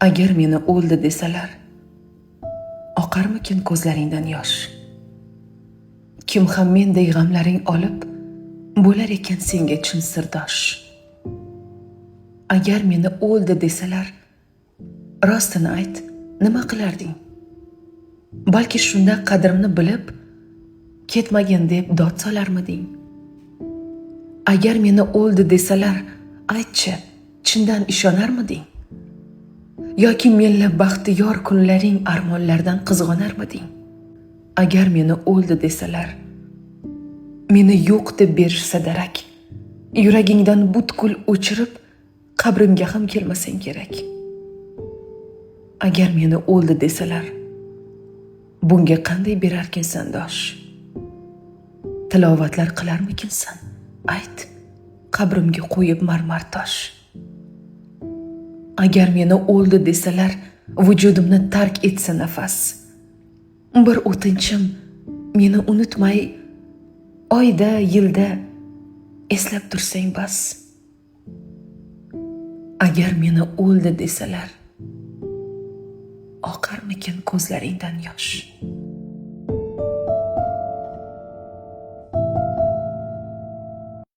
Agar meni o'ldi desalar, oqarmikin ko'zlaringdan yosh? Kim ham mendek g'amlaring olib, bo'lar ekan senga chin sirdosh? Agar meni o'ldi desalar, rostini ayt, nima qilarding? Balki shunda qadrimni bilib, ketmagin deb dod solarmiding? Agar meni o'ldi desalar, aytchi, chindan ishonarmiding? Yoki menla baxtiyor kunlaring armonlardan qizg'onarmiding? Agar meni o'ldi desalar, meni yo'q deb berishsa darak, yuragingdan butkul o'chirib, qabrimga ham kelmasang kerak. Agar meni o'ldi desalar, bunga qanday berarkin sandosh? Tilovatlar qilarmikinsan? Ayt, qabrimga qo'yib marmar tosh. Agar meni o'ldi desalar, vujudimni tark etsa nafas, bir o'tinchim meni unutmay, oyda, yilda eslab tursang bas. Agar meni o'ldi desalar, oqarmikin ko'zlaringdan yosh?